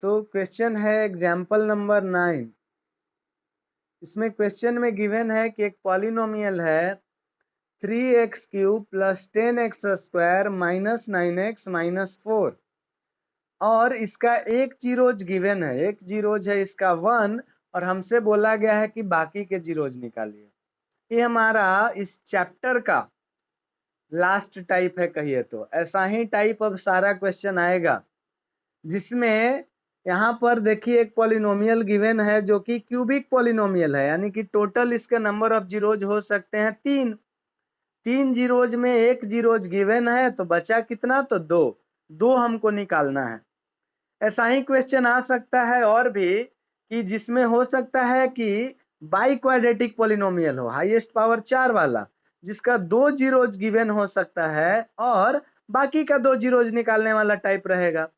तो क्वेश्चन है example number 9। इसमें क्वेश्चन में गिवन है कि एक पॉलिनोमियल है 3x³ plus 10x² minus 9x minus 4 और इसका एक जीरोज गिवन है, एक जीरोज है इसका 1 और हमसे बोला गया है कि बाकी के जीरोज निकालिए। ये हमारा इस चैप्टर का लास्ट टाइप है कहिए तो। ऐसा ही टाइप अब सारा क्वेश्चन आएगा जिसमें यहाँ पर देखिए एक पॉलिनोमियल गिवन है जो कि क्यूबिक पॉलिनोमियल है, यानी कि टोटल इसके नंबर ऑफ जीरोज हो सकते हैं 3। 3 जीरोज में एक जीरोज गिवन है तो बचा कितना, तो 2। 2 हमको निकालना है। ऐसा ही क्वेश्चन आ सकता है और भी कि जिसमें हो सकता है कि बाई क्वाड्रेटिक पॉलिनोमियल हो, हाईएस्ट पावर 4 वाला, जिसका 2 जीरोज गिवन हो सकता है और बाकी का 2 जीरोज निकालने वाला टाइप रहेगा।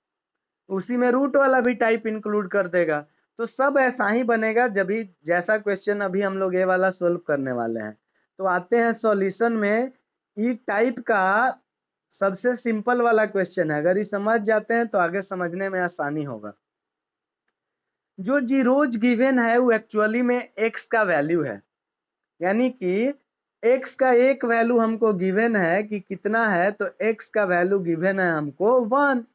उसी में रूट वाला भी टाइप इंक्लूड कर देगा। तो सब ऐसा ही बनेगा जब भी जैसा क्वेश्चन अभी हम लोग ये वाला सोल्व करने वाले हैं। तो आते हैं सॉल्यूशन में। ई टाइप का सबसे सिंपल वाला क्वेश्चन है, अगर ये समझ जाते हैं तो आगे समझने में आसानी होगा। जो जीरोज गिवन है वो एक्चुअली में एक्स का वैल्यू है, यानी कि एक्स का एक वैल्यू हमको गिवन है कि कितना है, तो एक्स का वैल्यू गिवन है हमको 1।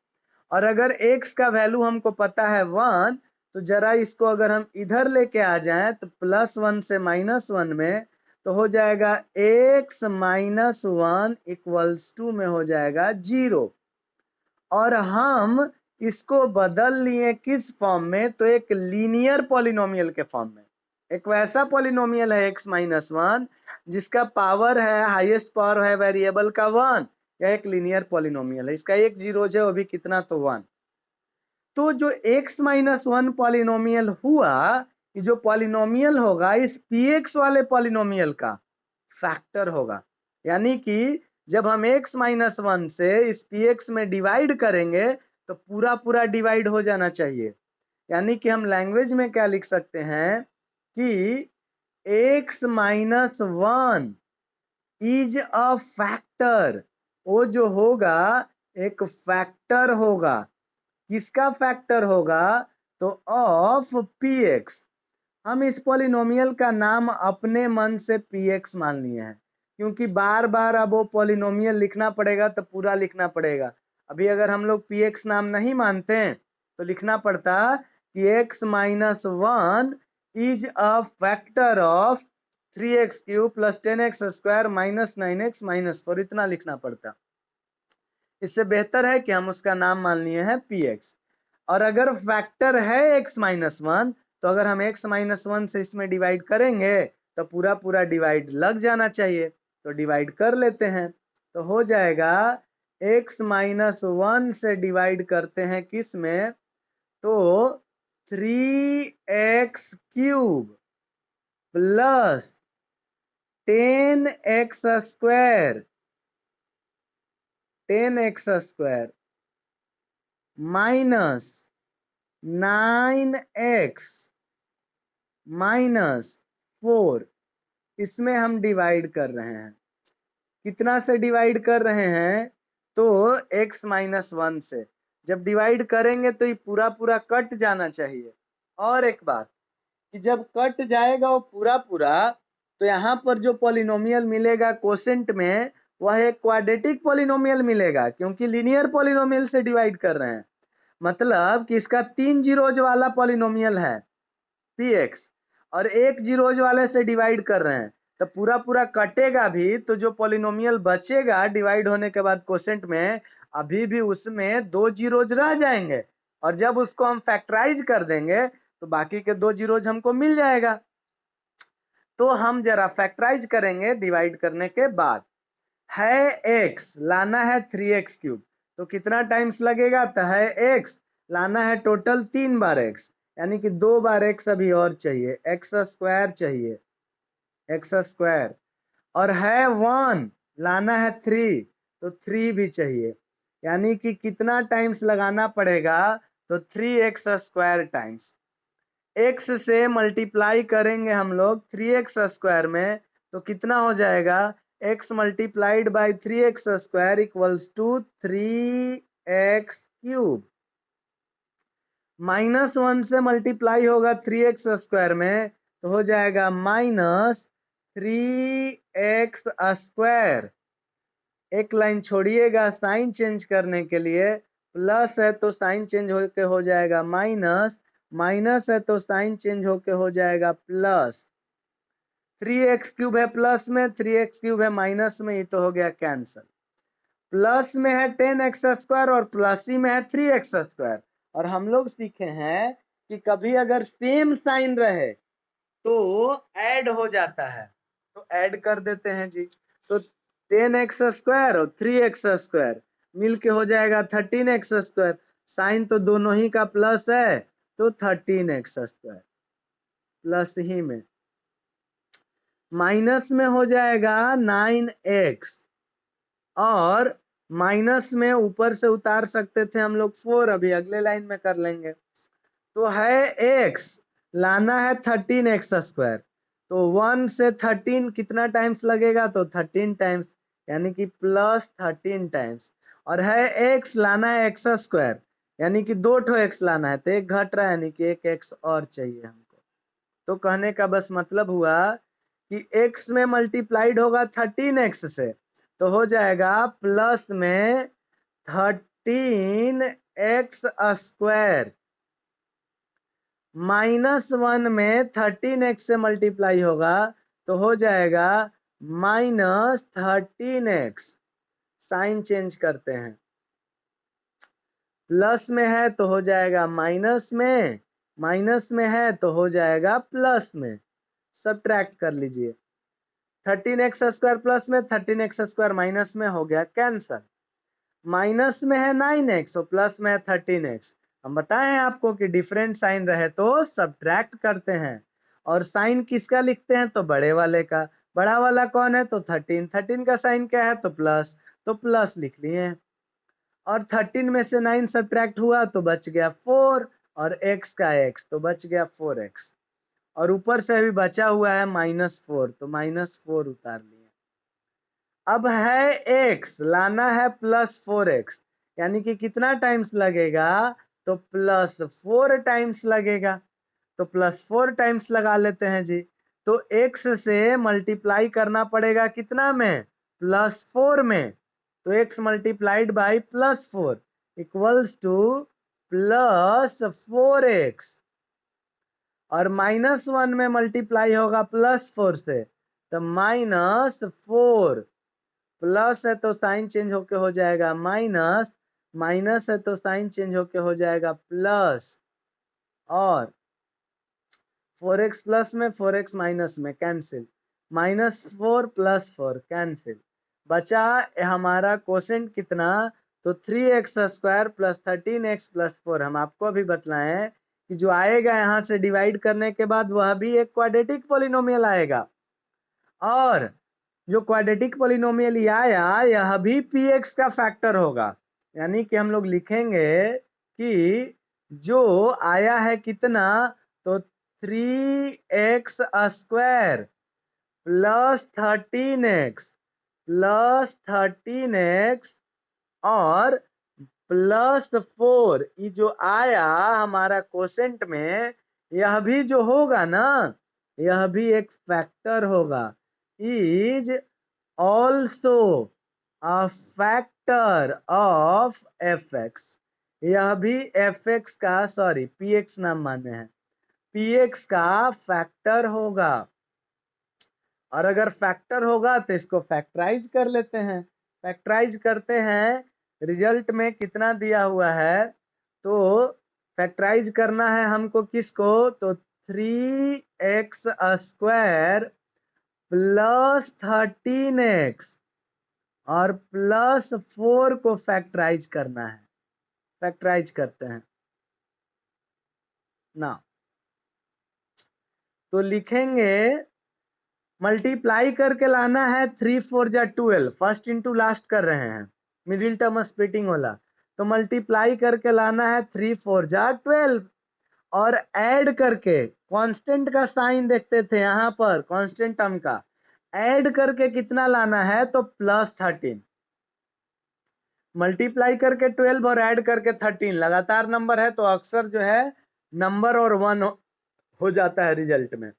और अगर x का वैल्यू हमको पता है 1, तो जरा इसको अगर हम इधर लेके आ जाएं तो +1 से -1 में तो हो जाएगा x माइनस 1 इक्वल्स टू में हो जाएगा 0। और हम इसको बदल लिए किस फॉर्म में, तो एक लीनियर पॉलिनोमियल के फॉर्म में। एक वैसा पॉलिनोमियल है x माइनस 1 जिसका पावर है, हाईएस्ट पावर है वेरिएबल का 1। यह एक लीनियर पॉलिनोमियल है, इसका एक जीरोज है वो भी कितना, तो 1। तो जो x माइनस 1 पॉलिनोमियल हुआ, ये जो पॉलिनोमियल होगा इस px वाले पॉलिनोमियल का फैक्टर होगा। यानी कि जब हम x माइनस 1 से इस px में डिवाइड करेंगे तो पूरा पूरा डिवाइड हो जाना चाहिए। यानी कि हम लैंग्वेज में क्या लिख सकते हैं कि x minus 1 is a factor. वो जो होगा एक फैक्टर होगा। किसका फैक्टर होगा, तो ऑफ px। हम इस पॉलिनोमियल का नाम अपने मन से px मान लिए हैं, क्योंकि बार बार अब वो पॉलिनोमियल लिखना पड़ेगा तो पूरा लिखना पड़ेगा। अभी अगर हम लोग px नाम नहीं मानते हैं तो लिखना पड़ता कि x minus 1 is a factor of 3x³ plus 10x² minus 9x minus 4, इतना लिखना पड़ता। इससे बेहतर है कि हम उसका नाम मान लिए हैं px। और अगर फैक्टर है x माइनस 1, तो अगर हम x माइनस 1 से इसमें डिवाइड करेंगे तो पूरा पूरा डिवाइड लग जाना चाहिए। तो डिवाइड कर लेते हैं तो हो जाएगा x माइनस 1 से डिवाइड करते हैं किस में, तो 3x³ plus 10x² 10x² minus 9x minus 4, इसमें हम डिवाइड कर रहे हैं। कितना से डिवाइड कर रहे हैं, तो x माइनस 1 से। जब डिवाइड करेंगे तो ये पूरा पूरा कट जाना चाहिए। और एक बात कि जब कट जाएगा वो पूरा पूरा, तो यहाँ पर जो पॉलिनोमियल मिलेगा कोसेंट में वह एक क्वाड्रेटिक पॉलिनोमियल मिलेगा, क्योंकि लीनियर पॉलिनोमियल से डिवाइड कर रहे हैं। मतलब कि इसका 3 जीरोज वाला पॉलिनोमियल है px और एक जीरोज वाले से डिवाइड कर रहे हैं, तो पूरा पूरा कटेगा भी, तो जो पॉलिनोमियल बचेगा डिवाइड होने के बाद कोसेंट में, अभी भी उसमें 2 जीरोज रह जाएंगे। और जब उसको हम फैक्टराइज कर देंगे तो बाकी के 2 जीरोज हमको मिल जाएगा। तो हम जरा फैक्टराइज करेंगे डिवाइड करने के बाद। है x, लाना है 3x³, तो कितना टाइम्स लगेगा, तो है x, लाना है टोटल 3 बार x, यानी कि 2 बार x अभी और चाहिए, x² चाहिए, x²। और है 1, लाना है 3, तो 3 भी चाहिए, यानी कि कितना टाइम्स लगाना पड़ेगा, तो 3x² टाइम्स। x से मल्टीप्लाई करेंगे हम लोग 3x² में, तो कितना हो जाएगा, x multiplied by 3x² equals to 3x³। -1 से मल्टीप्लाई होगा 3x स्क्वायर में तो हो जाएगा -3x स्क्वायर। एक लाइन छोड़िएगा साइन चेंज करने के लिए, प्लस है तो साइन चेंज होके हो जाएगा माइनस, माइनस है तो साइन चेंज होके हो जाएगा प्लस। 3x³ है प्लस में, 3x³ है माइनस में, ये तो हो गया कैंसल। प्लस में है 10x स्क्वायर और प्लस ही में है 3x स्क्वायर। और हम लोग सीखे हैं कि कभी अगर सेम साइन रहे तो ऐड हो जाता है, तो ऐड कर देते हैं जी। तो 10x स्क्वायर और 3x स्क्वायर मिलके हो जाएगा 13x स्क्वायर। साइन तो दोनों ही का प्लस है तो 13x स्क्वायर। प्लस ही में माइनस में हो जाएगा 9x, और माइनस में ऊपर से उतार सकते थे हम लोग 4, अभी अगले लाइन में कर लेंगे। तो है x, लाना है 13x स्क्वायर, तो 1 से 13 कितना टाइम्स लगेगा, तो 13 टाइम्स, यानी कि प्लस 13 टाइम्स। और है x, लाना है x स्क्वायर, यानी कि 2 ठो x लाना है, तो एक घट रहा है, यानी कि एक x और चाहिए हमको। तो कहने का बस मतलब हुआ कि x में मल्टीप्लाइड होगा 13x से तो हो जाएगा प्लस में 13x स्क्वायर, -1 में 13x से मल्टीप्लाई होगा तो हो जाएगा -13x। साइन चेंज करते हैं, प्लस में है तो हो जाएगा माइनस में, माइनस में है तो हो जाएगा प्लस में। सब्ट्रैक्ट कर लीजिए, 13x स्क्वायर प्लस में, 13x स्क्वायर माइनस में, हो गया कैंसल। माइनस में है 9x और प्लस में है 13x। हम बताए हैं आपको कि डिफरेंट साइन रहे तो सब्ट्रैक्ट करते हैं, और साइन किसका लिखते हैं, तो बड़े वाले का। बड़ा वाला कौन है, तो 13, 13 का साइन क्या है, तो प्लस, तो प्लस लिख लिए। और 13 में से 9 सब्ट्रैक्ट हुआ तो बच गया 4, और x का x तो बच गया 4x, और ऊपर से अभी बचा हुआ है -4, तो -4 उतार लिए। अब है x, लाना है +4x, यानी कि कितना टाइम्स लगेगा, तो +4 टाइम्स लगेगा। तो +4 टाइम्स लगा लेते हैं जी। तो x से मल्टीप्लाई करना पड़ेगा कितना में, +4 में। तो x multiplied by +4 equals to +4x, और -1 में मल्टीप्लाई होगा +4 से तो -4, प्लस है तो साइन चेंज होके हो जाएगा माइनस, माइनस है तो साइन चेंज होके हो जाएगा प्लस, और 4x प्लस में 4x माइनस में कैंसिल, -4 + 4 कैंसिल। बचा हमारा क्वोशेंट कितना, तो 3x स्क्वायर प्लस 13x + 4। हम आपको अभी बतलाएं कि जो आएगा यहाँ से डिवाइड करने के बाद वह भी एक क्वाड्रेटिक पॉलिनोमियल आएगा, और जो क्वाड्रेटिक पॉलिनोमियल आया यह भी px का फैक्टर होगा। यानी कि हम लोग लिखेंगे कि जो आया है कितना, तो 3x स्क्वायर प्लस 13x और +4, ये जो आया हमारा क्वोशेंट में, यह भी जो होगा ना, यह भी एक फैक्टर होगा। Is also a factor of fx, यह भी fx का, सॉरी px नाम माने हैं, px का फैक्टर होगा। और अगर फैक्टर होगा तो इसको फैक्टराइज कर लेते हैं। फैक्टराइज करते हैं, रिजल्ट में कितना दिया हुआ है, तो फैक्टराइज करना है हमको किसको, तो 3x स्क्वायर प्लस 13x और +4 को फैक्टराइज करना है। फैक्टराइज करते हैं ना, तो लिखेंगे मल्टीप्लाई करके लाना है 3 4 जा 12, फर्स्ट इंटू लास्ट कर रहे हैं, मिडिल टर्म स्प्लिटिंग वाला। तो मल्टीप्लाई करके लाना है 3 4 जा 12, और ऐड करके कांस्टेंट का साइन देखते थे यहाँ पर, कांस्टेंट टर्म का ऐड करके कितना लाना है, तो +13। मल्टीप्लाई करके 12 और ऐड करके 13 लगातार नंबर है तो अक्सर जो है नंबर और 1 हो जाता है रिजल्ट में।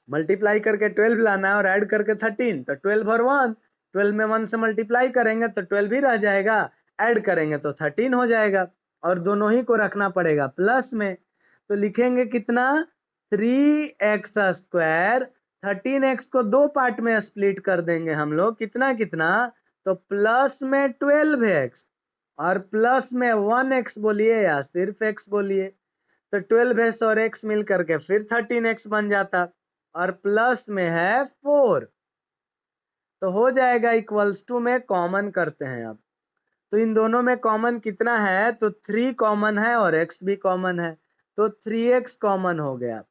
मल्टीप्लाई करके 12 लाना है और ऐड करके 13 तो 12 और 1, 12 में 1 से मल्टीप्लाई करेंगे तो 12 ही रह जाएगा, ऐड करेंगे तो 13 हो जाएगा और दोनों ही को रखना पड़ेगा प्लस में। तो लिखेंगे कितना 3x स्क्वायर, 13x को दो पार्ट में स्प्लिट कर देंगे हम लोग, कितना कितना तो प्लस में 12x और प्लस में 1x बोलिए या सिर्फ x बोलिए, तो 12x और x मिल करके फिर 13x बन जाता और प्लस में है 4 तो हो जाएगा इक्वल्स टू में कॉमन करते हैं अब। तो इन दोनों में कॉमन कितना है तो 3 कॉमन है और x भी कॉमन है तो 3x कॉमन हो गया,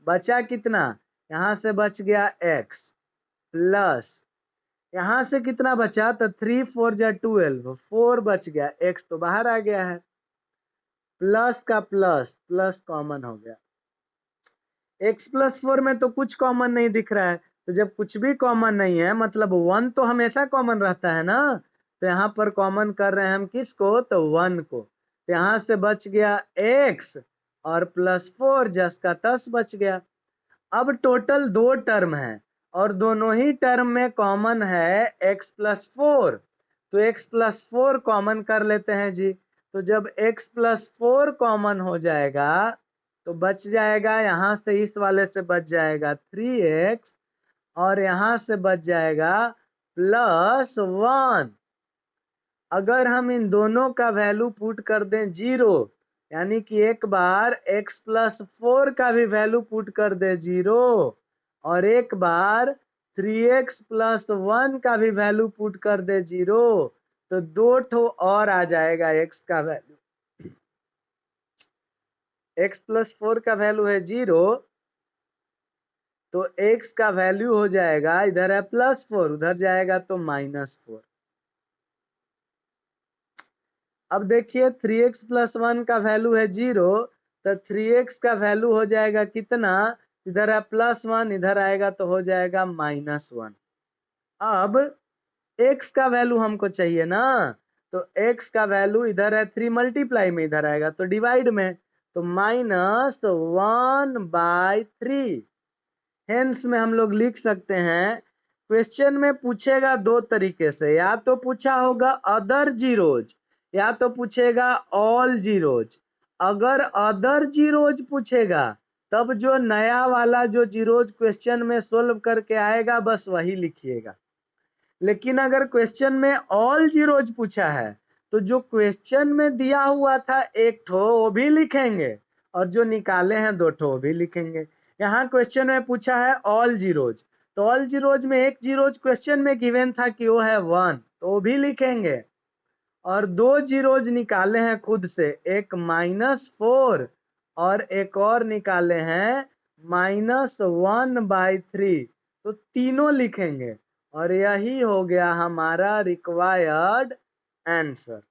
बचा कितना यहां से बच गया x प्लस यहां से कितना बचा तो 3 4 जा 12, 4 बच गया, x तो बाहर आ गया है, प्लस का प्लस प्लस कॉमन हो गया। x प्लस 4 में तो कुछ कॉमन नहीं दिख रहा है, तो जब कुछ भी कॉमन नहीं है मतलब 1 तो हमेशा कॉमन रहता है ना, तो यहाँ पर कॉमन कर रहे हैं हम किसको तो 1 को, तो यहाँ से बच गया x और प्लस 4 जस का तस बच गया। अब टोटल 2 टर्म है और दोनों ही टर्म में कॉमन है x प्लस 4, तो x प्लस 4 कॉमन कर लेते हैं जी। तो जब x प्लस 4 कॉमन हो जाएगा तो बच जाएगा, यहां से इस वाले से बच जाएगा 3x और यहां से बच जाएगा प्लस 1। अगर हम इन दोनों का वैल्यू पुट कर दें 0, यानी कि एक बार x प्लस 4 का भी वैल्यू पुट कर दे 0 और एक बार 3x प्लस 1 का भी वैल्यू पुट कर दे 0, तो 2 ठो और आ जाएगा x का वैल्यू। x प्लस 4 का वैल्यू है 0 तो x का वैल्यू हो जाएगा, इधर है प्लस 4 उधर जाएगा तो माइनस 4। अब देखिए 3x प्लस 1 का वैल्यू है 0 तो 3x का वैल्यू हो जाएगा कितना, इधर है प्लस 1 इधर आएगा तो हो जाएगा माइनस 1। अब x का वैल्यू हमको चाहिए ना, तो x का वैल्यू इधर है 3 मल्टीप्लाई में इधर आएगा तो डिवाइड में, तो माइनस 1/3। हेंस में हम लोग लिख सकते हैं, क्वेश्चन में पूछेगा दो तरीके से, या तो पूछा होगा अदर जीरोज या तो पूछेगा ऑल जीरोज। अगर अदर जीरोज पूछेगा तब जो नया वाला जो जीरोज क्वेश्चन में सोल्व करके आएगा बस वही लिखिएगा, लेकिन अगर क्वेश्चन में ऑल जीरोज पूछा है तो जो क्वेश्चन में दिया हुआ था एक ठो वो भी लिखेंगे और जो निकाले हैं 2 ठो वो भी लिखेंगे। यहाँ क्वेश्चन में पूछा है ऑल जीरोज, तो ऑल जीरोज में एक जीरोज क्वेश्चन में गिवन था कि वो है 1 तो वो भी लिखेंगे, और 2 जीरोज निकाले हैं खुद से, एक -4 और एक और निकाले हैं -1/3, तो तीनों लिखेंगे और यही हो गया हमारा रिक्वायर्ड आंसर।